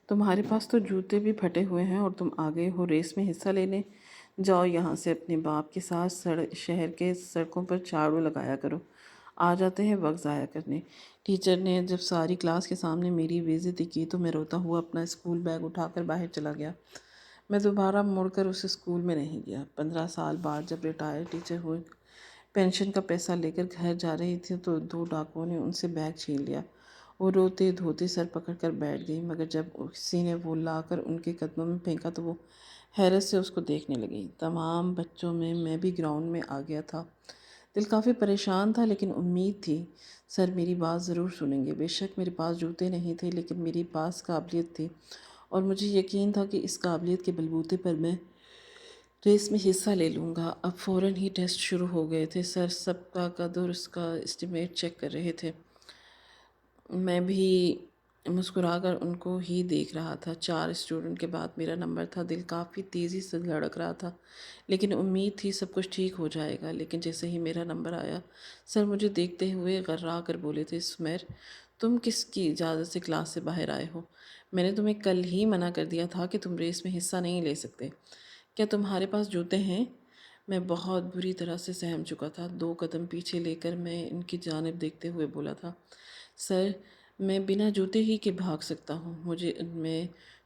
تمہارے پاس تو جوتے بھی پھٹے ہوئے ہیں اور تم آ گئے ہو ریس میں حصہ لینے۔ جاؤ یہاں سے، اپنے باپ کے ساتھ شہر کے سڑکوں پر جھاڑو لگایا کرو۔ آ جاتے ہیں وقت ضائع کرنے۔ ٹیچر نے جب ساری کلاس کے سامنے میری بے عزتی کی تو میں روتا ہوا اپنا اسکول بیگ اٹھا کر باہر چلا گیا۔ میں دوبارہ مڑ کر اس اسکول میں نہیں گیا۔ 15 سال بعد جب ریٹائر ٹیچر ہوئی، پینشن کا پیسہ لے کر گھر جا رہی تھی تو 2 ڈاکوؤں نے ان سے بیگ چھین لیا۔ وہ روتے دھوتے سر پکڑ کر بیٹھ گئی، مگر جب کسی نے وہ لا کر ان کے قدموں میں پھینکا تو وہ حیرت سے اس کو دیکھنے لگی۔ تمام بچوں میں بھی گراؤنڈ میں آ گیا تھا۔ دل کافی پریشان تھا لیکن امید تھی سر میری بات ضرور سنیں گے۔ بے شک میرے پاس جوتے نہیں تھے لیکن میری پاس قابلیت تھی اور مجھے یقین تھا کہ اس قابلیت کے بلبوتے پر میں ریس میں حصہ لے لوں گا۔ اب فوراً ہی ٹیسٹ شروع ہو گئے تھے۔ سر سب کا قد اور اس کا اسٹیمیٹ چیک کر رہے تھے۔ میں بھی مسکرا کر ان کو ہی دیکھ رہا تھا۔ 4 اسٹوڈنٹ کے بعد میرا نمبر تھا۔ دل کافی تیزی سے دھڑک رہا تھا لیکن امید تھی سب کچھ ٹھیک ہو جائے گا۔ لیکن جیسے ہی میرا نمبر آیا، سر مجھے دیکھتے ہوئے غرا کر بولے تھے، سمیر، تم کس کی اجازت سے کلاس سے باہر آئے ہو؟ میں نے تمہیں کل ہی منع کر دیا تھا کہ تم ریس میں حصہ نہیں لے سکتے۔ کیا تمہارے پاس جوتے ہیں؟ میں بہت بری طرح سے سہم چکا تھا۔ 2 قدم پیچھے لے کر میں ان کی جانب دیکھتے ہوئے بولا تھا، سر، میں بنا جوتے ہی کے بھاگ سکتا ہوں، مجھے ان میں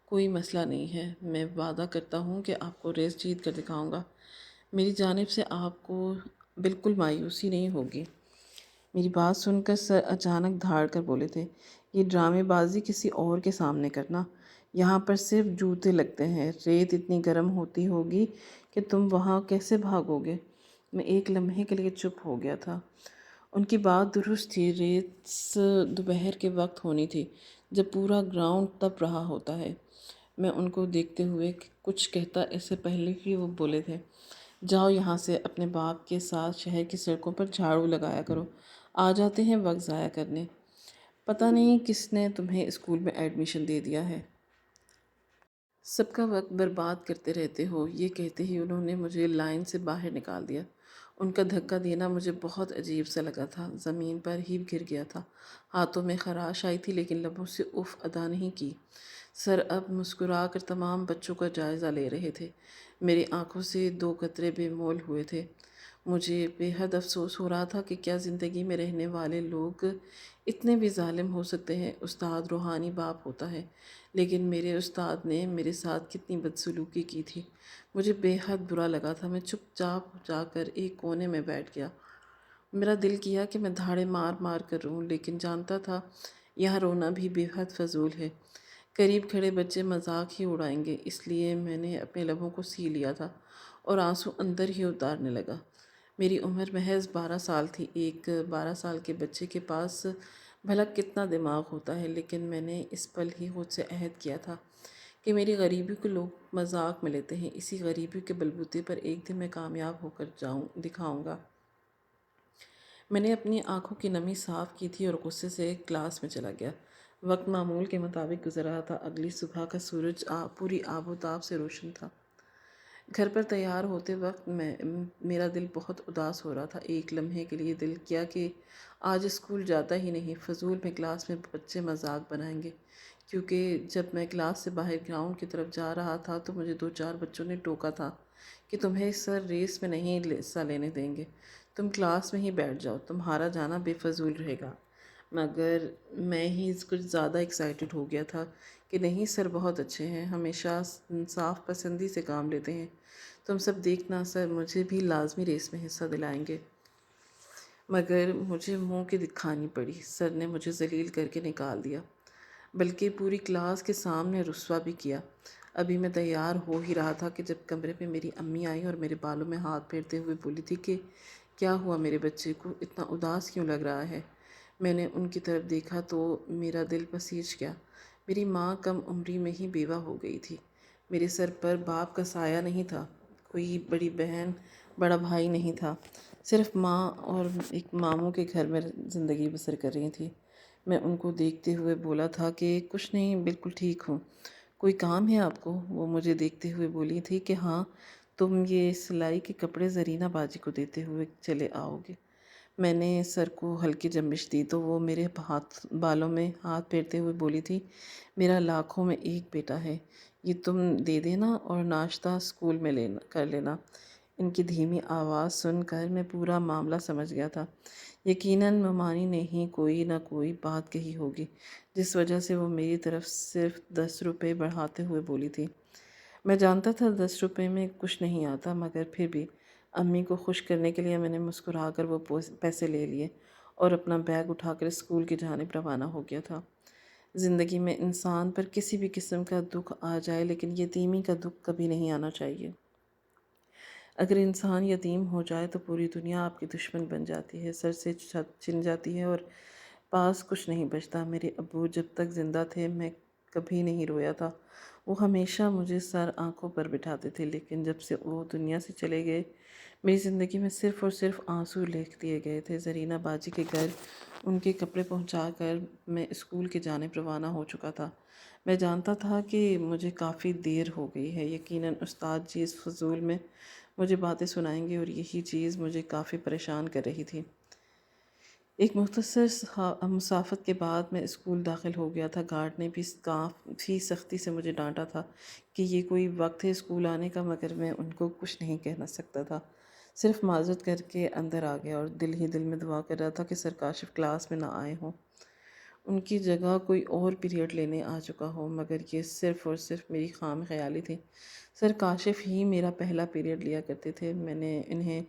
کوئی مسئلہ نہیں ہے۔ میں وعدہ کرتا ہوں کہ آپ کو ریس جیت کر دکھاؤں گا۔ میری جانب سے آپ کو بالکل مایوسی نہیں ہوگی۔ میری بات سن کر سر اچانک دھاڑ کر بولے تھے، یہ ڈرامے بازی کسی اور کے سامنے کرنا، یہاں پر صرف جوتے لگتے ہیں۔ ریت اتنی گرم ہوتی ہوگی کہ تم وہاں کیسے بھاگو گے؟ میں ایک لمحے کے لیے چپ ہو گیا تھا۔ ان کی بات درست تھی۔ ریس دوپہر کے وقت ہونی تھی جب پورا گراؤنڈ تپ رہا ہوتا ہے۔ میں ان کو دیکھتے ہوئے کچھ کہتا اس سے پہلے کہ وہ بولے تھے، جاؤ یہاں سے، اپنے باپ کے ساتھ شہر کی سڑکوں پر جھاڑو لگایا کرو۔ آ جاتے ہیں وقت ضائع کرنے۔ پتہ نہیں کس نے تمہیں اسکول میں ایڈمیشن دے دیا ہے۔ سب کا وقت برباد کرتے رہتے ہو۔ یہ کہتے ہی انہوں نے مجھے لائن سے باہر نکال دیا۔ ان کا دھکا دینا مجھے بہت عجیب سا لگا تھا۔ زمین پر ہی گر گیا تھا۔ ہاتھوں میں خراش آئی تھی لیکن لبوں سے اف ادا نہیں کی۔ سر اب مسکرا کر تمام بچوں کا جائزہ لے رہے تھے۔ میری آنکھوں سے 2 قطرے بے مول ہوئے تھے۔ مجھے بے حد افسوس ہو رہا تھا کہ کیا زندگی میں رہنے والے لوگ اتنے بھی ظالم ہو سکتے ہیں۔ استاد روحانی باپ ہوتا ہے لیکن میرے استاد نے میرے ساتھ کتنی بدسلوکی کی تھی، مجھے بے حد برا لگا تھا۔ میں چپ چاپ جا کر ایک کونے میں بیٹھ گیا۔ میرا دل کیا کہ میں دھاڑے مار مار کر روں لیکن جانتا تھا یہاں رونا بھی بے حد فضول ہے۔ قریب کھڑے بچے مذاق ہی اڑائیں گے، اس لیے میں نے اپنے لبوں کو سی لیا تھا اور آنسو اندر ہی اتارنے لگا۔ میری عمر محض 12 سال تھی۔ ایک 12 سال کے بچے کے پاس بھلا کتنا دماغ ہوتا ہے، لیکن میں نے اس پل ہی خود سے عہد کیا تھا کہ میری غریبی کو لوگ مذاق میں لیتے ہیں، اسی غریبی کے بلبوتے پر ایک دن میں کامیاب ہو کر دکھاؤں گا۔ میں نے اپنی آنکھوں کی نمی صاف کی تھی اور غصے سے کلاس میں چلا گیا۔ وقت معمول کے مطابق گزر رہا تھا۔ اگلی صبح کا سورج پوری آب و تاب سے روشن تھا۔ گھر پر تیار ہوتے وقت میرا دل بہت اداس ہو رہا تھا۔ ایک لمحے کے لیے دل کیا کہ آج اسکول جاتا ہی نہیں، فضول میں کلاس میں بچے مذاق بنائیں گے، کیونکہ جب میں کلاس سے باہر گراؤنڈ کی طرف جا رہا تھا تو مجھے 2-4 بچوں نے ٹوکا تھا کہ تمہیں سر ریس میں نہیں حصہ لینے دیں گے، تم کلاس میں ہی بیٹھ جاؤ، تمہارا جانا بے فضول رہے گا۔ مگر میں ہی کچھ زیادہ ایکسائٹڈ ہو گیا تھا کہ نہیں، سر بہت اچھے ہیں، ہمیشہ صاف پسندی سے کام لیتے ہیں، تم سب دیکھنا، سر مجھے بھی لازمی ریس میں حصہ دلائیں گے۔ مگر مجھے منہ کی دکھانی پڑی۔ سر نے مجھے ذلیل کر کے نکال دیا، بلکہ پوری کلاس کے سامنے رسوا بھی کیا۔ ابھی میں تیار ہو ہی رہا تھا کہ جب کمرے میں میری امی آئی اور میرے بالوں میں ہاتھ پھیرتے ہوئے بولی تھی کہ کیا ہوا میرے بچے کو، اتنا اداس کیوں لگ رہا ہے؟ میں نے ان کی طرف دیکھا تو میرا دل پسیج گیا۔ میری ماں کم عمری میں ہی بیوہ ہو گئی تھی۔ میرے سر پر باپ کا سایہ نہیں تھا، کوئی بڑی بہن بڑا بھائی نہیں تھا، صرف ماں اور ایک ماموں کے گھر میں زندگی بسر کر رہی تھی۔ میں ان کو دیکھتے ہوئے بولا تھا کہ کچھ نہیں، بالکل ٹھیک ہوں۔ کوئی کام ہے آپ کو؟ وہ مجھے دیکھتے ہوئے بولی تھی کہ ہاں، تم یہ سلائی کے کپڑے زرینہ باجی کو دیتے ہوئے چلے آؤ گے۔ میں نے سر کو ہلکی جنبش دی تو وہ میرے بالوں میں ہاتھ پھیرتے ہوئے بولی تھی، میرا لاکھوں میں ایک بیٹا ہے، یہ تم دے دینا اور ناشتہ اسکول میں کر لینا۔ ان کی دھیمی آواز سن کر میں پورا معاملہ سمجھ گیا تھا۔ یقیناً ممانی نے ہی کوئی نہ کوئی بات کہی ہوگی جس وجہ سے وہ میری طرف صرف 10 روپے بڑھاتے ہوئے بولی تھی۔ میں جانتا تھا 10 روپے میں کچھ نہیں آتا، مگر پھر بھی امی کو خوش کرنے کے لیے میں نے مسکرا کر وہ پیسے لے لیے اور اپنا بیگ اٹھا کر اسکول کی جانب روانہ ہو گیا تھا۔ زندگی میں انسان پر کسی بھی قسم کا دکھ آ جائے لیکن یتیمی کا دکھ کبھی نہیں آنا چاہیے۔ اگر انسان یتیم ہو جائے تو پوری دنیا آپ کی دشمن بن جاتی ہے، سر سے چھت چھن جاتی ہے اور پاس کچھ نہیں بچتا۔ میرے ابو جب تک زندہ تھے میں کبھی نہیں رویا تھا، وہ ہمیشہ مجھے سر آنکھوں پر بٹھاتے تھے، لیکن جب سے وہ دنیا سے چلے گئے میری زندگی میں صرف اور صرف آنسو لکھ دیے گئے تھے۔ زرینہ باجی کے گھر ان کے کپڑے پہنچا کر میں اسکول کی جانب روانہ ہو چکا تھا۔ میں جانتا تھا کہ مجھے کافی دیر ہو گئی ہے، یقیناً استاد جی اس فضول میں مجھے باتیں سنائیں گے اور یہی چیز مجھے کافی پریشان کر رہی تھی۔ ایک مختصر مسافت کے بعد میں اسکول داخل ہو گیا تھا۔ گارڈ نے بھی کافی سختی سے مجھے ڈانٹا تھا کہ یہ کوئی وقت ہے اسکول آنے کا، مگر میں ان کو کچھ نہیں کہہ سکتا تھا، صرف معذرت کر کے اندر آ گیا اور دل ہی دل میں دعا کر رہا تھا کہ سر کاشف کلاس میں نہ آئے ہوں، ان کی جگہ کوئی اور پیریڈ لینے آ چکا ہو، مگر یہ صرف اور صرف میری خام خیالی تھی۔ سر کاشف ہی میرا پہلا پیریڈ لیا کرتے تھے۔ میں نے انہیں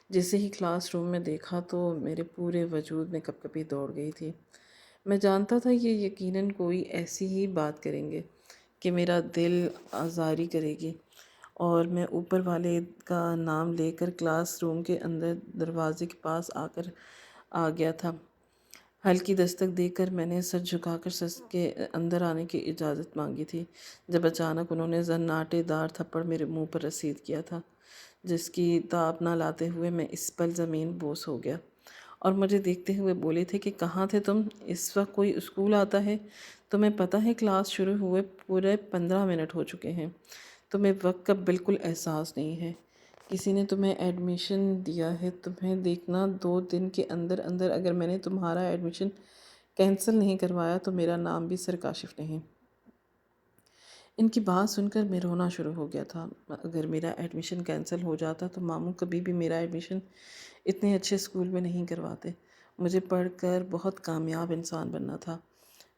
جیسے ہی کلاس روم میں دیکھا تو میرے پورے وجود میں کپ کپی دوڑ گئی تھی۔ میں جانتا تھا یہ یقیناً کوئی ایسی ہی بات کریں گے کہ میرا دل آزاری کرے گی، اور میں اوپر والے کا نام لے کر کلاس روم کے اندر دروازے کے پاس آ گیا تھا۔ ہلکی دستک دے کر میں نے سر جھکا کر سر کے اندر آنے کی اجازت مانگی تھی، جب اچانک انہوں نے زناٹے دار تھپڑ میرے منہ پر رسید کیا تھا، جس کی تاب نہ لاتے ہوئے میں اس پل زمین بوس ہو گیا، اور مجھے دیکھتے ہوئے بولے تھے کہ کہاں تھے تم؟ اس وقت کوئی اسکول آتا ہے؟ تمہیں پتہ ہے کلاس شروع ہوئے پورے 15 منٹ ہو چکے ہیں، تمہیں وقت کا بالکل احساس نہیں ہے، کسی نے تمہیں ایڈمیشن دیا ہے، تمہیں دیکھنا 2 دن کے اندر اندر اگر میں نے تمہارا ایڈمیشن کینسل نہیں کروایا تو میرا نام بھی سر کاشف نہیں۔ ان کی بات سن کر میں رونا شروع ہو گیا تھا۔ اگر میرا ایڈمیشن کینسل ہو جاتا تو ماموں کبھی بھی میرا ایڈمیشن اتنے اچھے اسکول میں نہیں کرواتے۔ مجھے پڑھ کر بہت کامیاب انسان بننا تھا۔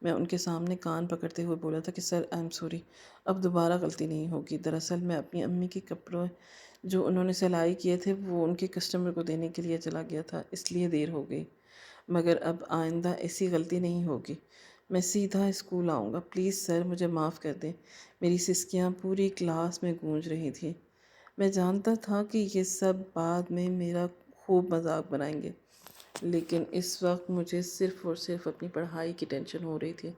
میں ان کے سامنے کان پکڑتے ہوئے بولا تھا کہ سر آئی ایم سوری، اب دوبارہ غلطی نہیں ہوگی۔ دراصل میں اپنی امی کے کپڑے جو انہوں نے سلائی کیے تھے وہ ان کے کسٹمر کو دینے کے لیے چلا گیا تھا، اس لیے دیر ہو گئی، مگر اب آئندہ ایسی غلطی نہیں ہوگی، میں سیدھا اسکول آؤں گا، پلیز سر مجھے معاف کر دیں۔ میری سسکیاں پوری کلاس میں گونج رہی تھیں۔ میں جانتا تھا کہ یہ سب بعد میں میرا خوب مذاق بنائیں گے، لیکن اس وقت مجھے صرف اور صرف اپنی پڑھائی کی ٹینشن ہو رہی تھی۔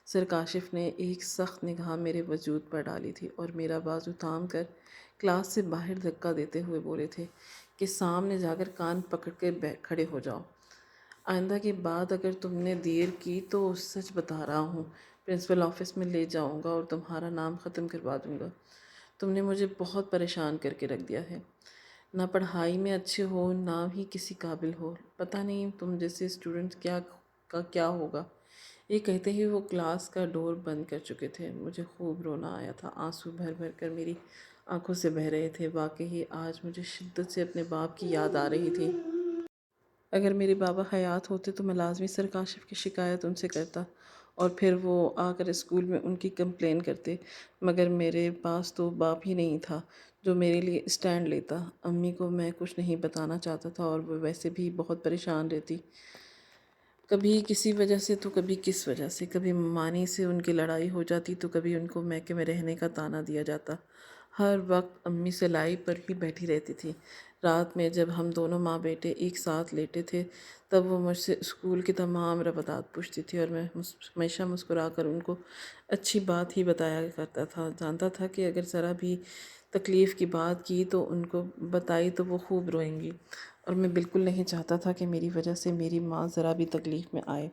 سر کاشف نے ایک سخت نگاہ میرے وجود پر ڈالی تھی اور میرا بازو تھام کر کلاس سے باہر دھکا دیتے ہوئے بولے تھے کہ سامنے جا کر کان پکڑ کے کھڑے ہو جاؤ، آئندہ کے بعد اگر تم نے دیر کی تو سچ بتا رہا ہوں پرنسپل آفس میں لے جاؤں گا اور تمہارا نام ختم کروا دوں گا۔ تم نے مجھے بہت پریشان کر کے رکھ دیا ہے، نہ پڑھائی میں اچھے ہو نہ ہی کسی قابل ہو، پتہ نہیں تم جیسے اسٹوڈنٹ کیا ہوگا۔ یہ کہتے ہی وہ کلاس کا ڈور بند کر چکے تھے۔ مجھے خوب رونا آیا تھا، آنسو بھر بھر کر میری آنکھوں سے بہہ رہے تھے۔ واقعی آج مجھے شدت سے اپنے باپ کی یاد آ رہی تھی۔ اگر میرے بابا حیات ہوتے تو میں لازمی سر کاشف کی شکایت ان سے کرتا اور پھر وہ آ کر اسکول میں ان کی کمپلین کرتے، مگر میرے پاس تو باپ ہی نہیں تھا جو میرے لیے اسٹینڈ لیتا۔ امی کو میں کچھ نہیں بتانا چاہتا تھا اور وہ ویسے بھی بہت پریشان رہتی، کبھی کسی وجہ سے تو کبھی کس وجہ سے، کبھی مانی سے ان کی لڑائی ہو جاتی تو کبھی ان کو میکے میں رہنے کا طعنہ دیا جاتا۔ ہر وقت امی سلائی پر ہی بیٹھی رہتی تھی۔ رات میں جب ہم دونوں ماں بیٹے ایک ساتھ لیٹے تھے تب وہ مجھ سے اسکول کی تمام روادات پوچھتی تھی اور میں ہمیشہ مسکرا کر ان کو اچھی بات ہی بتایا کرتا تھا۔ جانتا تھا کہ اگر ذرا بھی تکلیف کی بات کی تو ان کو بتائی تو وہ خوب روئیں گی، اور میں بالکل نہیں چاہتا تھا کہ میری وجہ سے میری ماں ذرا بھی تکلیف میں آئے۔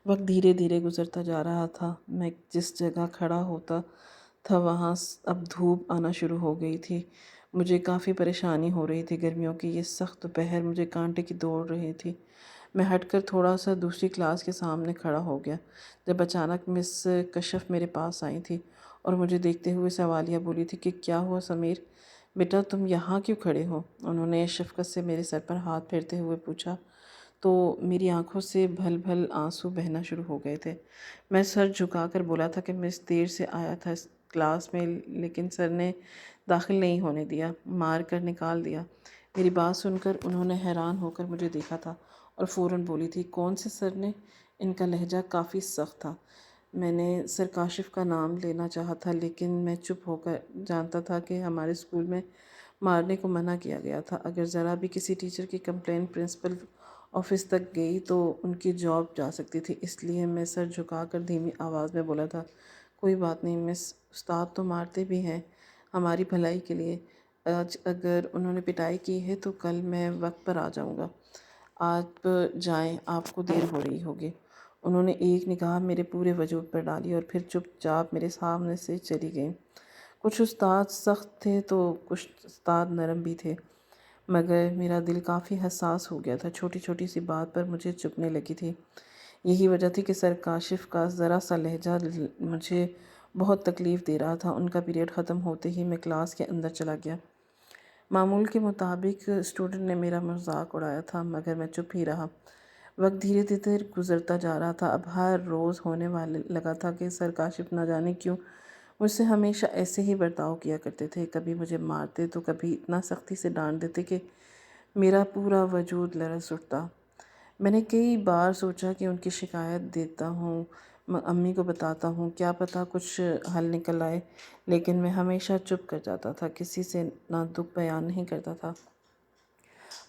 وقت دھیرے دھیرے گزرتا جا رہا تھا۔ میں جس جگہ کھڑا ہوتا تھا وہاں اب دھوپ آنا شروع ہو گئی تھی۔ مجھے کافی پریشانی ہو رہی تھی، گرمیوں کی یہ سخت دوپہر مجھے کانٹے کی دوڑ رہی تھی۔ میں ہٹ کر تھوڑا سا دوسری کلاس کے سامنے کھڑا ہو گیا جب اچانک مس کشف میرے پاس آئی تھی اور مجھے دیکھتے ہوئے سوالیہ بولی تھی کہ کیا ہوا سمیر، بیٹا تم یہاں کیوں کھڑے ہو؟ انہوں نے شفقت سے میرے سر پر ہاتھ پھیرتے ہوئے پوچھا تو میری آنکھوں سے بھل بھل آنسو بہنا شروع ہو گئے تھے۔ میں سر جھکا کر بولا تھا کہ مس دیر سے آیا تھا اس کلاس میں، لیکن سر نے داخل نہیں ہونے دیا، مار کر نکال دیا۔ میری بات سن کر انہوں نے حیران ہو کر مجھے دیکھا تھا اور فوراً بولی تھی کون سے سر نے؟ ان کا لہجہ کافی سخت تھا۔ میں نے سر کاشف کا نام لینا چاہا تھا، لیکن میں چپ ہو کر جانتا تھا کہ ہمارے اسکول میں مارنے کو منع کیا گیا تھا۔ اگر ذرا بھی کسی ٹیچر کی کمپلین پرنسپل آفس تک گئی تو ان کی جاب جا سکتی تھی، اس لیے میں سر جھکا کر دھیمی آواز میں بولا تھا کوئی بات نہیں مس، استاد تو مارتے بھی ہیں ہماری بھلائی کے لیے۔ آج اگر انہوں نے پٹائی کی ہے تو کل میں وقت پر آ جاؤں گا، آپ جائیں، آپ کو دیر ہو رہی ہوگی۔ انہوں نے ایک نگاہ میرے پورے وجود پر ڈالی اور پھر چپ چاپ میرے سامنے سے چلی گئیں۔ کچھ استاد سخت تھے تو کچھ استاد نرم بھی تھے، مگر میرا دل کافی حساس ہو گیا تھا، چھوٹی چھوٹی سی بات پر مجھے چبھنے لگی تھی۔ یہی وجہ تھی کہ سر کاشف کا ذرا سا لہجہ مجھے بہت تکلیف دے رہا تھا۔ ان کا پیریڈ ختم ہوتے ہی میں کلاس کے اندر چلا گیا۔ معمول کے مطابق اسٹوڈنٹ نے میرا مذاق اڑایا تھا، مگر میں چپ ہی رہا۔ وقت دھیرے دھیرے گزرتا جا رہا تھا۔ اب ہر روز ہونے والے لگا تھا کہ سر کاشف نہ جانے کیوں مجھ سے ہمیشہ ایسے ہی برتاؤ کیا کرتے تھے، کبھی مجھے مارتے تو کبھی اتنا سختی سے ڈانٹ دیتے کہ میرا پورا وجود لرز اٹھتا۔ میں نے کئی بار سوچا کہ ان کی شکایت دیتا ہوں، امی کو بتاتا ہوں، کیا پتہ کچھ حل نکل آئے، لیکن میں ہمیشہ چپ کر جاتا تھا، کسی سے نہ دکھ بیان نہیں کرتا تھا۔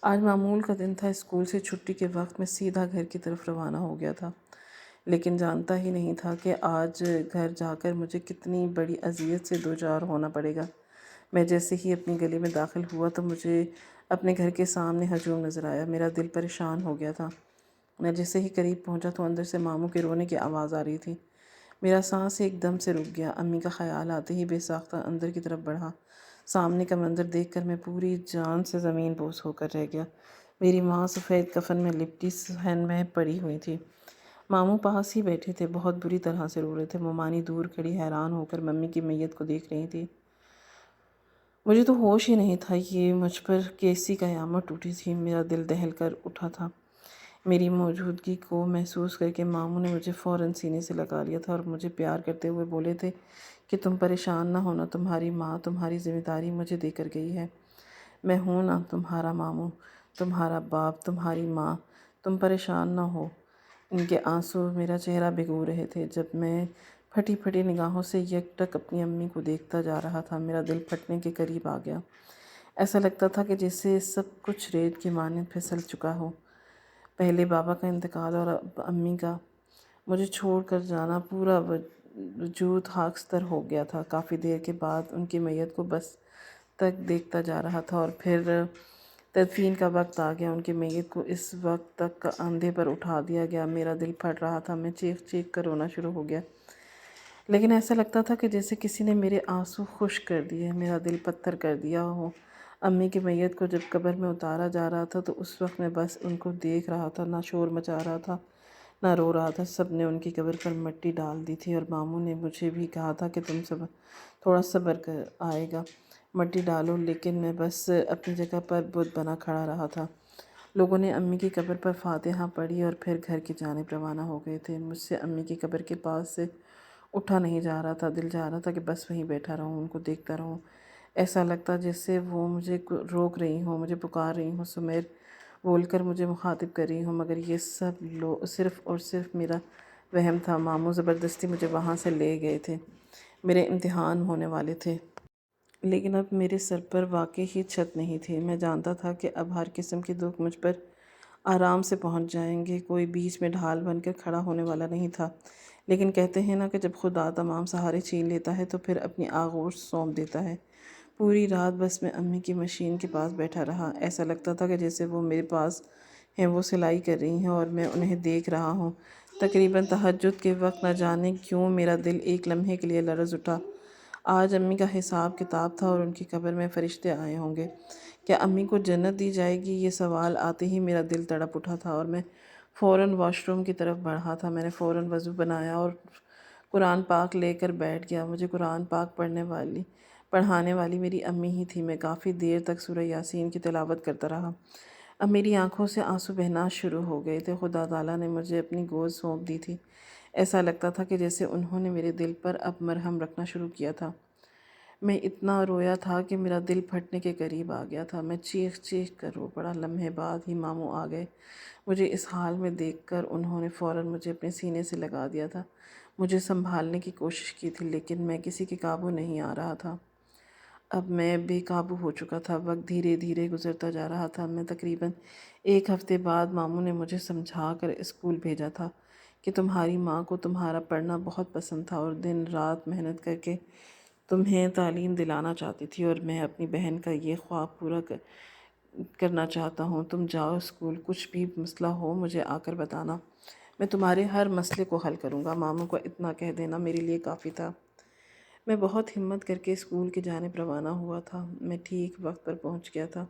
آج معمول کا دن تھا، اسکول سے چھٹی کے وقت میں سیدھا گھر کی طرف روانہ ہو گیا تھا، لیکن جانتا ہی نہیں تھا کہ آج گھر جا کر مجھے کتنی بڑی اذیت سے دوچار ہونا پڑے گا۔ میں جیسے ہی اپنی گلی میں داخل ہوا تو مجھے اپنے گھر کے سامنے ہجوم نظر آیا۔ میرا دل پریشان ہو گیا تھا۔ میں جیسے ہی قریب پہنچا تو اندر سے ماموں کے رونے کی آواز آ رہی تھی۔ میرا سانس ایک دم سے رک گیا۔ امی کا خیال آتے ہی بے ساختہ اندر کی طرف بڑھا۔ سامنے کا منظر دیکھ کر میں پوری جان سے زمین بوس ہو کر رہ گیا۔ میری ماں سفید کفن میں لپٹی صحن میں پڑی ہوئی تھی۔ ماموں پاس ہی بیٹھے تھے، بہت بری طرح سے رو رہے تھے۔ ممانی دور کھڑی حیران ہو کر ممی کی میت کو دیکھ رہی تھی۔ مجھے تو ہوش ہی نہیں تھا، یہ مجھ پر کیسی قیامت ٹوٹی تھی۔ میرا دل دہل کر اٹھا تھا۔ میری موجودگی کو محسوس کر کے ماموں نے مجھے فوراً سینے سے لگا لیا تھا اور مجھے پیار کرتے ہوئے بولے تھے کہ تم پریشان نہ ہونا، تمہاری ماں تمہاری ذمہ داری مجھے دے کر گئی ہے۔ میں ہوں نا تمہارا ماموں، تمہارا باپ، تمہاری ماں، تم پریشان نہ ہو۔ ان کے آنسو میرا چہرہ بھگو رہے تھے۔ جب میں پھٹی پھٹی نگاہوں سے یک ٹک اپنی امی کو دیکھتا جا رہا تھا، میرا دل پھٹنے کے قریب آ گیا۔ ایسا لگتا تھا کہ جیسے سب کچھ ریت کی مانند پھسل چکا ہو۔ پہلے بابا کا انتقال اور اب امی کا مجھے چھوڑ کر جانا، پورا وجود خاکستر ہو گیا تھا۔ کافی دیر کے بعد ان کی میت کو بس تک دیکھتا جا رہا تھا اور پھر تدفین کا وقت آ گیا۔ ان کی میت کو اس وقت تک کندھے پر اٹھا دیا گیا۔ میرا دل پھٹ رہا تھا، میں چیخ چیخ کر رونا شروع ہو گیا، لیکن ایسا لگتا تھا کہ جیسے کسی نے میرے آنسو خشک کر دیے، میرا دل پتھر کر دیا ہو۔ امی کی میت کو جب قبر میں اتارا جا رہا تھا تو اس وقت میں بس ان کو دیکھ رہا تھا، نہ شور مچا رہا تھا نہ رو رہا تھا۔ سب نے ان کی قبر پر مٹی ڈال دی تھی اور ماموں نے مجھے بھی کہا تھا کہ تم سب تھوڑا صبر کر، آئے گا، مٹی ڈالو، لیکن میں بس اپنی جگہ پر بت بنا کھڑا رہا تھا۔ لوگوں نے امی کی قبر پر فاتحہ پڑھی اور پھر گھر کی جانب روانہ ہو گئے تھے۔ مجھ سے امی کی قبر کے پاس سے اٹھا نہیں جا رہا تھا، دل چاہ رہا تھا کہ بس وہیں بیٹھا رہوں، ان کو دیکھتا رہوں۔ ایسا لگتا جیسے وہ مجھے روک رہی ہوں، مجھے پکار رہی ہوں، سمیر بول کر مجھے مخاطب کر رہی ہوں، مگر یہ سب صرف اور صرف میرا وہم تھا۔ ماموں زبردستی مجھے وہاں سے لے گئے تھے، میرے امتحان ہونے والے تھے، لیکن اب میرے سر پر واقعی ہی چھت نہیں تھی۔ میں جانتا تھا کہ اب ہر قسم کے دکھ مجھ پر آرام سے پہنچ جائیں گے، کوئی بیچ میں ڈھال بن کر کھڑا ہونے والا نہیں تھا۔ لیکن کہتے ہیں نا کہ جب خدا تمام سہارے چھین لیتا ہے تو پھر اپنی آغوش سونپ دیتا ہے۔ پوری رات بس میں امی کی مشین کے پاس بیٹھا رہا۔ ایسا لگتا تھا کہ جیسے وہ میرے پاس ہیں، وہ سلائی کر رہی ہیں اور میں انہیں دیکھ رہا ہوں۔ تقریباً تہجد کے وقت نہ جانے کیوں میرا دل ایک لمحے کے لیے لرز اٹھا۔ آج امی کا حساب کتاب تھا اور ان کی قبر میں فرشتے آئے ہوں گے۔ کیا امی کو جنت دی جائے گی؟ یہ سوال آتے ہی میرا دل تڑپ اٹھا تھا اور میں فوراً واش روم کی طرف بڑھا تھا۔ میں نے فوراً وضو بنایا اور قرآن پاک لے کر بیٹھ گیا۔ مجھے قرآن پاک پڑھانے والی میری امی ہی تھی۔ میں کافی دیر تک سورہ یاسین کی تلاوت کرتا رہا۔ اب میری آنکھوں سے آنسو بہنا شروع ہو گئے تھے۔ خدا تعالیٰ نے مجھے اپنی گود سونپ دی تھی۔ ایسا لگتا تھا کہ جیسے انہوں نے میرے دل پر اب مرہم رکھنا شروع کیا تھا۔ میں اتنا رویا تھا کہ میرا دل پھٹنے کے قریب آ گیا تھا۔ میں چیخ چیخ کر رو پڑا۔ لمحے بعد ہی ماموں آ گئے۔ مجھے اس حال میں دیکھ کر انہوں نے فوراً مجھے اپنے سینے سے لگا دیا تھا۔ مجھے سنبھالنے کی کوشش کی تھی لیکن میں کسی کے قابو نہیں آ رہا تھا۔ اب میں بے قابو ہو چکا تھا۔ وقت دھیرے دھیرے گزرتا جا رہا تھا۔ میں تقریباً 1 ہفتے بعد ماموں نے مجھے سمجھا کر اسکول بھیجا تھا کہ تمہاری ماں کو تمہارا پڑھنا بہت پسند تھا اور دن رات محنت کر کے تمہیں تعلیم دلانا چاہتی تھی، اور میں اپنی بہن کا یہ خواب پورا کرنا چاہتا ہوں۔ تم جاؤ اسکول، کچھ بھی مسئلہ ہو مجھے آ کر بتانا، میں تمہارے ہر مسئلے کو حل کروں گا۔ ماموں کو اتنا کہہ دینا میرے لیے کافی تھا۔ میں بہت ہمت کر کے اسکول کی جانب روانہ ہوا تھا۔ میں ٹھیک وقت پر پہنچ گیا تھا۔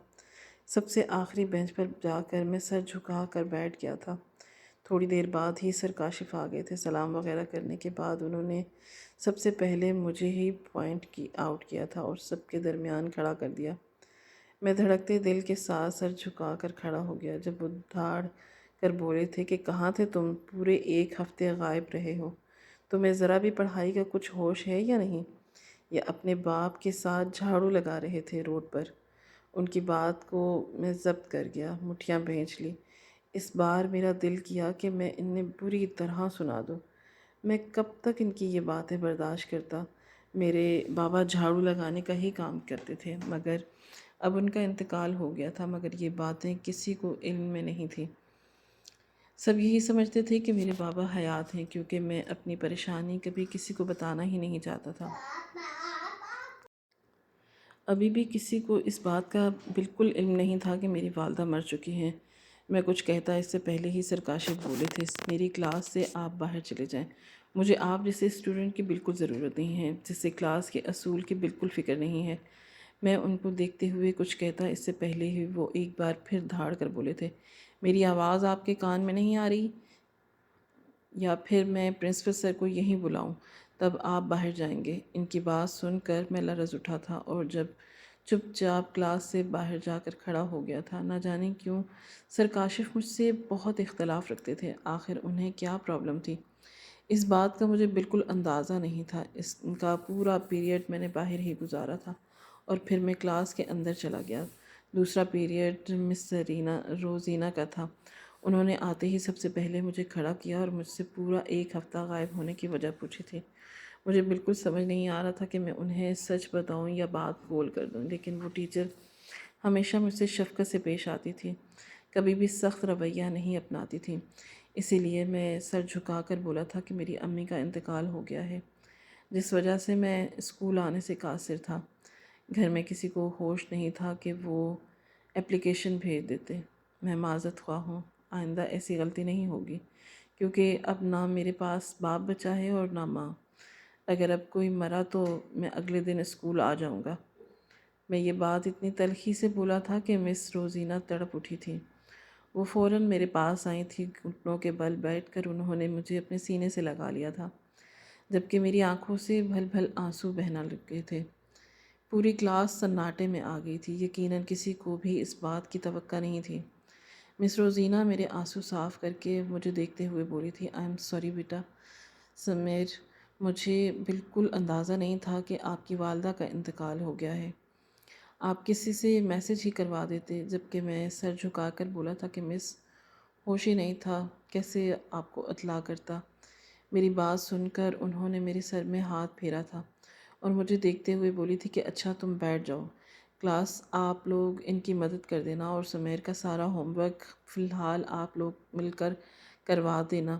سب سے آخری بینچ پر جا کر میں سر جھکا کر بیٹھ گیا تھا۔ تھوڑی دیر بعد ہی سر کاشف آ گئے تھے۔ سلام وغیرہ کرنے کے بعد انہوں نے سب سے پہلے مجھے ہی پوائنٹ آؤٹ کیا تھا اور سب کے درمیان کھڑا کر دیا۔ میں دھڑکتے دل کے ساتھ سر جھکا کر کھڑا ہو گیا جب وہ دھاڑ کر بولے تھے کہ کہاں تھے تم؟ پورے 1 ہفتے غائب رہے ہو۔ تمہیں ذرا بھی پڑھائی کا کچھ ہوش ہے یا نہیں؟ یا اپنے باپ کے ساتھ جھاڑو لگا رہے تھے روڈ پر؟ ان کی بات کو میں ضبط کر گیا، مٹھیاں بھینچ لی۔ اس بار میرا دل کیا کہ میں انہیں بری طرح سنا دوں۔ میں کب تک ان کی یہ باتیں برداشت کرتا؟ میرے بابا جھاڑو لگانے کا ہی کام کرتے تھے، مگر اب ان کا انتقال ہو گیا تھا، مگر یہ باتیں کسی کو علم میں نہیں تھی۔ سب یہی سمجھتے تھے کہ میرے بابا حیات ہیں، کیونکہ میں اپنی پریشانی کبھی کسی کو بتانا ہی نہیں چاہتا تھا۔ ابھی بھی کسی کو اس بات کا بالکل علم نہیں تھا کہ میری والدہ مر چکی ہیں۔ میں کچھ کہتا اس سے پہلے ہی سر کاشف بولے تھے، میری کلاس سے آپ باہر چلے جائیں۔ مجھے آپ جیسے اسٹوڈنٹ کی بالکل ضرورت نہیں ہے، جسے کلاس کے اصول کی بالکل فکر نہیں ہے۔ میں ان کو دیکھتے ہوئے کچھ کہتا اس سے پہلے ہی وہ ایک بار پھر دھاڑ کر بولے تھے، میری آواز آپ کے کان میں نہیں آ رہی؟ یا پھر میں پرنسپل سر کو یہیں بلاؤں، تب آپ باہر جائیں گے؟ ان کی بات سن کر میں لرز اٹھا تھا اور جب چپ چاپ کلاس سے باہر جا کر کھڑا ہو گیا تھا۔ نہ جانے کیوں سر کاشف مجھ سے بہت اختلاف رکھتے تھے۔ آخر انہیں کیا پرابلم تھی؟ اس بات کا مجھے بالکل اندازہ نہیں تھا۔ ان کا پورا پیریڈ میں نے باہر ہی گزارا تھا اور پھر میں کلاس کے اندر چلا گیا۔ دوسرا پیریڈ مس روزینہ کا تھا۔ انہوں نے آتے ہی سب سے پہلے مجھے کھڑا کیا اور مجھ سے پورا 1 ہفتہ غائب ہونے کی وجہ پوچھی تھی۔ مجھے بالکل سمجھ نہیں آ رہا تھا کہ میں انہیں سچ بتاؤں یا بات گول کر دوں، لیکن وہ ٹیچر ہمیشہ مجھ سے شفقت سے پیش آتی تھی، کبھی بھی سخت رویہ نہیں اپناتی تھی۔ اسی لیے میں سر جھکا کر بولا تھا کہ میری امی کا انتقال ہو گیا ہے، جس وجہ سے میں اسکول آنے سے قاصر تھا۔ گھر میں کسی کو ہوش نہیں تھا کہ وہ اپلیکیشن بھیج دیتے۔ میں معذرت خواہ ہوں، آئندہ ایسی غلطی نہیں ہوگی، کیونکہ اب نہ میرے پاس باپ بچا ہے اور نہ ماں۔ اگر اب کوئی مرا تو میں اگلے دن اسکول آ جاؤں گا۔ میں یہ بات اتنی تلخی سے بولا تھا کہ مس روزینہ تڑپ اٹھی تھی۔ وہ فوراً میرے پاس آئی تھی۔ گھٹنوں کے بل بیٹھ کر انہوں نے مجھے اپنے سینے سے لگا لیا تھا، جبکہ میری آنکھوں سے بھل بھل آنسو بہنا لگے تھے۔ پوری کلاس سناٹے میں آ گئی تھی۔ یقیناً کسی کو بھی اس بات کی توقع نہیں تھی۔ مس روزینہ میرے آنسو صاف کر کے مجھے دیکھتے ہوئے بولی تھی، آئی ایم سوری بیٹا سمیر، مجھے بالکل اندازہ نہیں تھا کہ آپ کی والدہ کا انتقال ہو گیا ہے۔ آپ کسی سے میسج ہی کروا دیتے۔ جبکہ میں سر جھکا کر بولا تھا کہ مس، ہوش ہی نہیں تھا، کیسے آپ کو اطلاع کرتا۔ میری بات سن کر انہوں نے میرے سر میں ہاتھ پھیرا تھا اور مجھے دیکھتے ہوئے بولی تھی کہ اچھا تم بیٹھ جاؤ، کلاس آپ لوگ ان کی مدد کر دینا اور سمیر کا سارا ہوم ورک فی الحال آپ لوگ مل کر کروا دینا۔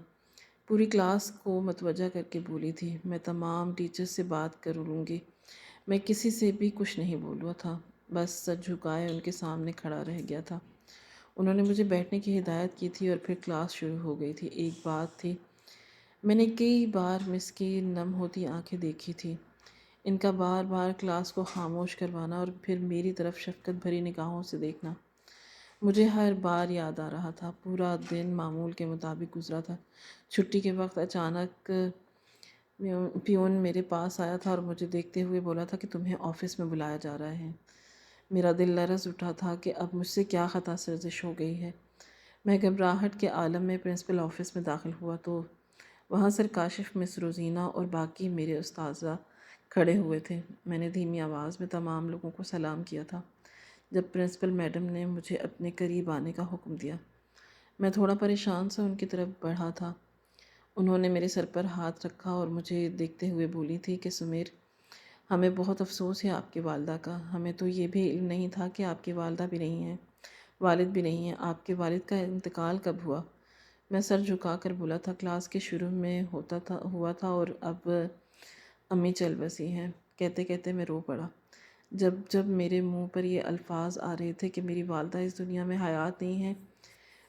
پوری کلاس کو متوجہ کر کے بولی تھی، میں تمام ٹیچرز سے بات کر لوں گی۔ میں کسی سے بھی کچھ نہیں بولا تھا، بس سر جھکائے ان کے سامنے کھڑا رہ گیا تھا۔ انہوں نے مجھے بیٹھنے کی ہدایت کی تھی اور پھر کلاس شروع ہو گئی تھی۔ ایک بات تھی، میں نے کئی بار مس کی نم ہوتی آنکھیں دیکھی تھی۔ ان کا بار بار کلاس کو خاموش کروانا اور پھر میری طرف شفقت بھری نگاہوں سے دیکھنا مجھے ہر بار یاد آ رہا تھا۔ پورا دن معمول کے مطابق گزرا تھا۔ چھٹی کے وقت اچانک پیون میرے پاس آیا تھا اور مجھے دیکھتے ہوئے بولا تھا کہ تمہیں آفس میں بلایا جا رہا ہے۔ میرا دل لرز اٹھا تھا کہ اب مجھ سے کیا خطا سرزش ہو گئی ہے۔ میں گھبراہٹ کے عالم میں پرنسپل آفس میں داخل ہوا تو وہاں سر کاشف، مس روزینہ اور باقی میرے اساتذہ کھڑے ہوئے تھے۔ میں نے دھیمی آواز میں تمام لوگوں کو سلام کیا تھا۔ جب پرنسپل میڈم نے مجھے اپنے قریب آنے کا حکم دیا، میں تھوڑا پریشان سے ان کی طرف بڑھا تھا۔ انہوں نے میرے سر پر ہاتھ رکھا اور مجھے دیکھتے ہوئے بولی تھی کہ سمیر، ہمیں بہت افسوس ہے آپ کی والدہ کا۔ ہمیں تو یہ بھی علم نہیں تھا کہ آپ کی والدہ بھی نہیں ہیں، والد بھی نہیں ہیں۔ آپ کے والد کا انتقال کب ہوا؟ میں سر جھکا کر بولا تھا، کلاس کے شروع میں ہوا تھا اور اب امی چل بسی ہیں۔ کہتے کہتے میں رو پڑا۔ جب جب میرے منہ پر یہ الفاظ آ رہے تھے کہ میری والدہ اس دنیا میں حیات نہیں ہے،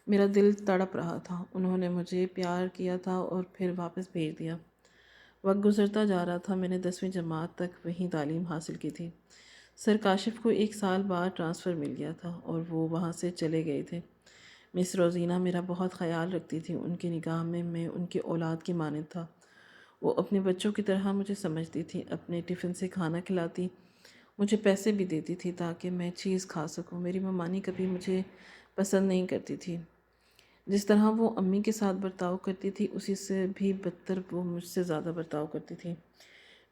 میرا دل تڑپ رہا تھا۔ انہوں نے مجھے پیار کیا تھا اور پھر واپس بھیج دیا۔ وقت گزرتا جا رہا تھا۔ میں نے 10ویں جماعت تک وہیں تعلیم حاصل کی تھی۔ سر کاشف کو 1 سال بعد ٹرانسفر مل گیا تھا اور وہ وہاں سے چلے گئے تھے۔ مس روزینہ میرا بہت خیال رکھتی تھی۔ ان کی نگاہ میں ان کی اولاد کی مانند تھا۔ وہ اپنے بچوں کی طرح مجھے سمجھتی تھی۔ اپنے ٹفن سے کھانا کھلاتی، مجھے پیسے بھی دیتی تھی تاکہ میں چیز کھا سکوں۔ میری ممانی کبھی مجھے پسند نہیں کرتی تھی۔ جس طرح وہ امی کے ساتھ برتاؤ کرتی تھی، اسی سے بھی بدتر وہ مجھ سے زیادہ برتاؤ کرتی تھی۔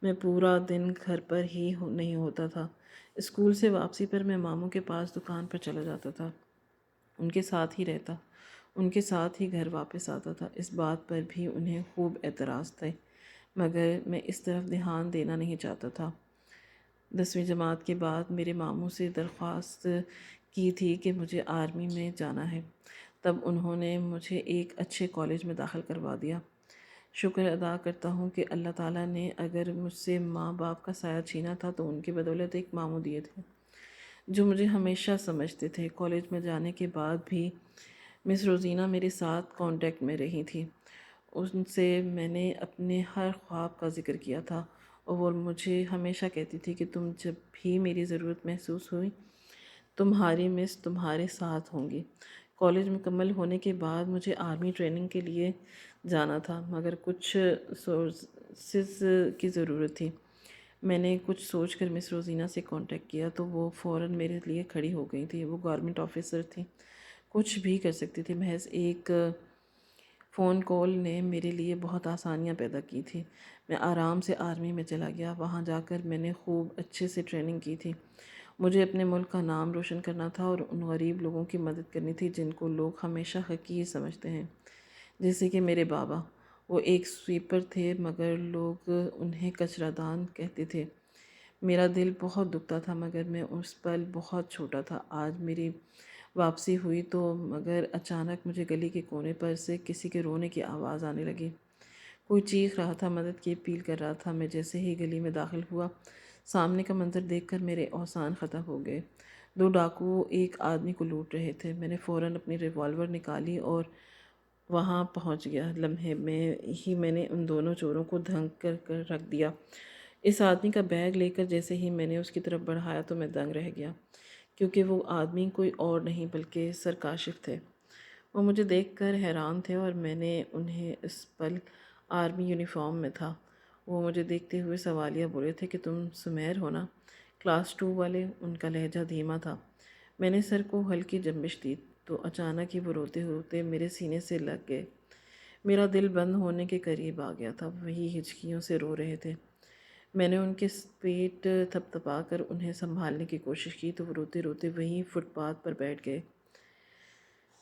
میں پورا دن گھر پر ہی نہیں ہوتا تھا۔ اسکول سے واپسی پر میں ماموں کے پاس دکان پر چلا جاتا تھا، ان کے ساتھ ہی رہتا، ان کے ساتھ ہی گھر واپس آتا تھا۔ اس بات پر بھی انہیں خوب اعتراض تھے، مگر میں اس طرف دھیان دینا نہیں چاہتا تھا۔ 10ویں جماعت کے بعد میرے ماموں سے درخواست کی تھی کہ مجھے آرمی میں جانا ہے۔ تب انہوں نے مجھے ایک اچھے کالج میں داخل کروا دیا۔ شکر ادا کرتا ہوں کہ اللہ تعالیٰ نے اگر مجھ سے ماں باپ کا سایہ چھینا تھا تو ان کی بدولت ایک ماموں دیے تھے جو مجھے ہمیشہ سمجھتے تھے۔ کالج میں جانے کے بعد بھی مس روزینہ میرے ساتھ کانٹیکٹ میں رہی تھی۔ ان سے میں نے اپنے ہر خواب کا ذکر کیا تھا اور وہ مجھے ہمیشہ کہتی تھی کہ تم جب بھی میری ضرورت محسوس ہوئی، تمہاری مس تمہارے ساتھ ہوں گی۔ کالج مکمل ہونے کے بعد مجھے آرمی ٹریننگ کے لیے جانا تھا، مگر کچھ سورسز کی ضرورت تھی۔ میں نے کچھ سوچ کر مس روزینہ سے کانٹیکٹ کیا تو وہ فوراً میرے لیے کھڑی ہو گئی تھی۔ وہ گورنمنٹ آفیسر تھی، کچھ بھی کر سکتی تھی۔ محض ایک فون کال نے میرے لیے بہت آسانیاں پیدا کی تھی۔ میں آرام سے آرمی میں چلا گیا۔ وہاں جا کر میں نے خوب اچھے سے ٹریننگ کی تھی۔ مجھے اپنے ملک کا نام روشن کرنا تھا اور ان غریب لوگوں کی مدد کرنی تھی جن کو لوگ ہمیشہ حقیر سمجھتے ہیں، جیسے کہ میرے بابا۔ وہ ایک سویپر تھے مگر لوگ انہیں کچرا دان کہتے تھے۔ میرا دل بہت دکھتا تھا مگر میں اس پل بہت چھوٹا تھا۔ آج میری واپسی ہوئی تو مگر اچانک مجھے گلی کے کونے پر سے کسی کے رونے کی آواز آنے لگی۔ کوئی چیخ رہا تھا، مدد کی اپیل کر رہا تھا۔ میں جیسے ہی گلی میں داخل ہوا، سامنے کا منظر دیکھ کر میرے اوزان ختم ہو گئے۔ 2 ڈاکو ایک آدمی کو لوٹ رہے تھے۔ میں نے فوراً اپنی ریوالور نکالی اور وہاں پہنچ گیا۔ لمحے میں ہی میں نے ان دونوں چوروں کو دھنک کر رکھ دیا۔ اس آدمی کا بیگ لے کر جیسے ہی میں نے اس کی طرف بڑھایا تو میں دنگ رہ گیا، کیونکہ وہ آدمی کوئی اور نہیں بلکہ سر کاشف تھے۔ وہ مجھے دیکھ کر حیران تھے اور میں نے انہیں اس پل آرمی یونیفارم میں تھا۔ وہ مجھے دیکھتے ہوئے سوالیہ بولے تھے کہ تم سمیر ہو نا، کلاس 2 والے؟ ان کا لہجہ دھیما تھا۔ میں نے سر کو ہلکی جنبش دی تو اچانک ہی وہ روتے ہوتے میرے سینے سے لگ گئے۔ میرا دل بند ہونے کے قریب آ گیا تھا۔ وہی ہچکیوں سے رو رہے تھے۔ میں نے ان کے پیٹ تھپ تھپا کر انہیں سنبھالنے کی کوشش کی تو وہ روتے روتے وہیں فٹ پاتھ پر بیٹھ گئے۔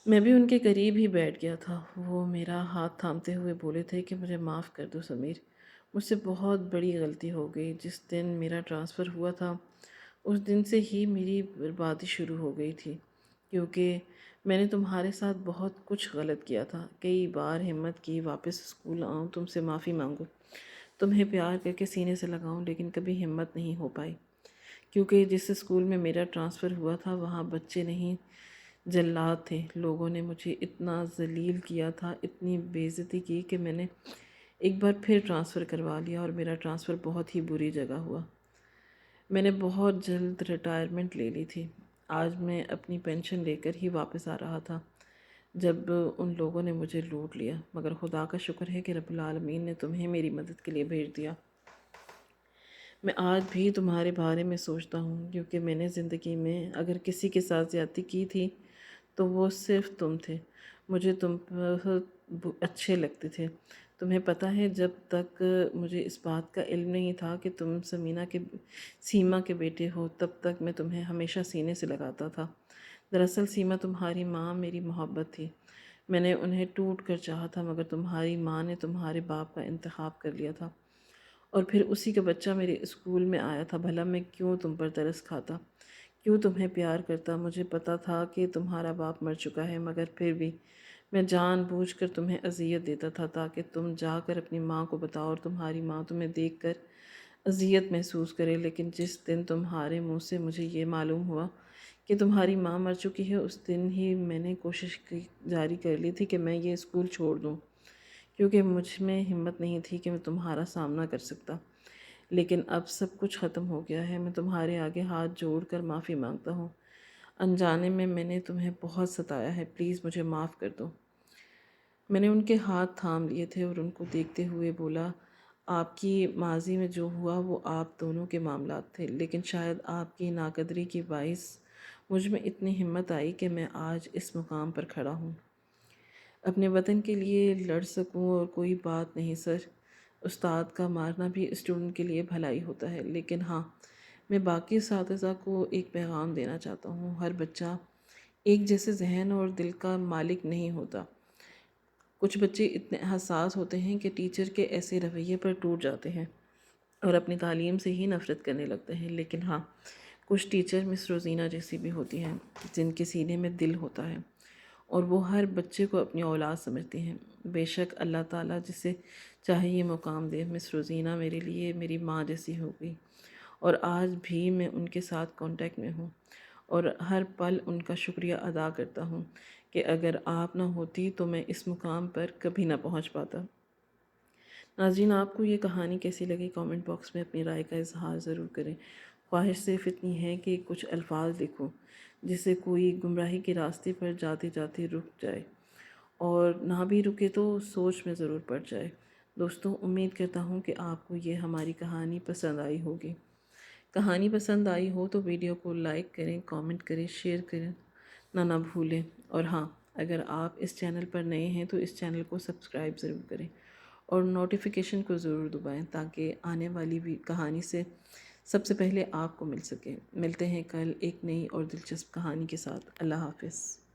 میں بھی ان کے قریب ہی بیٹھ گیا تھا۔ وہ میرا ہاتھ تھامتے ہوئے بولے تھے کہ مجھے معاف کر دو سمیر، مجھ سے بہت بڑی غلطی ہو گئی۔ جس دن میرا ٹرانسفر ہوا تھا اس دن سے ہی میری بربادی شروع ہو گئی تھی، کیونکہ میں نے تمہارے ساتھ بہت کچھ غلط کیا تھا۔ کئی بار ہمت کی واپس اسکول آؤں، تم سے معافی مانگوں، تمہیں پیار کر کے سینے سے لگاؤں، لیکن کبھی ہمت نہیں ہو پائی، کیونکہ جس اسکول میں میرا ٹرانسفر ہوا تھا وہاں بچے نہیں جلاد تھے۔ لوگوں نے مجھے اتنا ذلیل کیا تھا، اتنی بے عزتی کی کہ میں نے ایک بار پھر ٹرانسفر کروا لیا اور میرا ٹرانسفر بہت ہی بری جگہ ہوا۔ میں نے بہت جلد ریٹائرمنٹ لے لی تھی۔ آج میں اپنی پینشن لے کر ہی واپس آ رہا تھا جب ان لوگوں نے مجھے لوٹ لیا، مگر خدا کا شکر ہے کہ رب العالمین نے تمہیں میری مدد کے لیے بھیج دیا۔ میں آج بھی تمہارے بارے میں سوچتا ہوں، کیونکہ میں نے زندگی میں اگر کسی کے ساتھ زیادتی کی تھی تو وہ صرف تم تھے۔ مجھے تم بہت اچھے لگتے تھے۔ تمہیں پتہ ہے جب تک مجھے اس بات کا علم نہیں تھا کہ تم سیما کے بیٹے ہو، تب تک میں تمہیں ہمیشہ سینے سے لگاتا تھا۔ دراصل سیما تمہاری ماں میری محبت تھی۔ میں نے انہیں ٹوٹ کر چاہا تھا، مگر تمہاری ماں نے تمہارے باپ کا انتخاب کر لیا تھا اور پھر اسی کا بچہ میرے اسکول میں آیا تھا۔ بھلا میں کیوں تم پر ترس کھاتا، کیوں تمہیں پیار کرتا؟ مجھے پتا تھا کہ تمہارا باپ مر چکا ہے، مگر پھر بھی میں جان بوجھ کر تمہیں اذیت دیتا تھا تاکہ تم جا کر اپنی ماں کو بتاؤ اور تمہاری ماں تمہیں دیکھ کر اذیت محسوس کرے۔ لیکن جس دن تمہارے منہ سے مجھے یہ معلوم ہوا کہ تمہاری ماں مر چکی ہے، اس دن ہی میں نے کوشش جاری کر لی تھی کہ میں یہ اسکول چھوڑ دوں، کیونکہ مجھ میں ہمت نہیں تھی کہ میں تمہارا سامنا کر سکتا۔ لیکن اب سب کچھ ختم ہو گیا ہے۔ میں تمہارے آگے ہاتھ جوڑ کر معافی مانگتا ہوں۔ انجانے میں نے تمہیں بہت ستایا ہے، پلیز مجھے معاف کر دو۔ میں نے ان کے ہاتھ تھام لیے تھے اور ان کو دیکھتے ہوئے بولا، آپ کی ماضی میں جو ہوا وہ آپ دونوں کے معاملات تھے، لیکن شاید آپ کی ناقدری کے باعث مجھ میں اتنی ہمت آئی کہ میں آج اس مقام پر کھڑا ہوں۔ اپنے وطن کے لیے لڑ سکوں اور کوئی بات نہیں سر، استاد کا مارنا بھی اسٹوڈنٹ کے لیے بھلائی ہوتا ہے۔ لیکن ہاں، میں باقی اساتذہ کو ایک پیغام دینا چاہتا ہوں، ہر بچہ ایک جیسے ذہن اور دل کا مالک نہیں ہوتا۔ کچھ بچے اتنے حساس ہوتے ہیں کہ ٹیچر کے ایسے رویے پر ٹوٹ جاتے ہیں اور اپنی تعلیم سے ہی نفرت کرنے لگتے ہیں۔ لیکن ہاں، کچھ ٹیچر مس روزینہ جیسی بھی ہوتی ہیں جن کے سینے میں دل ہوتا ہے اور وہ ہر بچے کو اپنی اولاد سمجھتی ہیں۔ بے شک اللہ تعالیٰ جسے چاہے یہ مقام دے۔ مس روزینہ میرے لیے میری ماں جیسی ہو گئی اور آج بھی میں ان کے ساتھ کانٹیکٹ میں ہوں اور ہر پل ان کا شکریہ ادا کرتا ہوں کہ اگر آپ نہ ہوتی تو میں اس مقام پر کبھی نہ پہنچ پاتا۔ ناظرین، آپ کو یہ کہانی کیسی لگی؟ کامنٹ باکس میں اپنی رائے کا اظہار ضرور کریں۔ خواہش صرف اتنی ہے کہ کچھ الفاظ لکھوں جس سے کوئی گمراہی کے راستے پر جاتے جاتے رک جائے، اور نہ بھی رکے تو سوچ میں ضرور پڑ جائے۔ دوستوں، امید کرتا ہوں کہ آپ کو یہ ہماری کہانی پسند آئی ہوگی۔ کہانی پسند آئی ہو تو ویڈیو کو لائک کریں، کامنٹ کریں، شیئر کریں نہ بھولیں۔ اور ہاں، اگر آپ اس چینل پر نئے ہیں تو اس چینل کو سبسکرائب ضرور کریں اور نوٹیفیکیشن کو ضرور دبائیں تاکہ آنے والی بھی کہانی سے سب سے پہلے آپ کو مل سکے۔ ملتے ہیں کل ایک نئی اور دلچسپ کہانی کے ساتھ۔ اللہ حافظ۔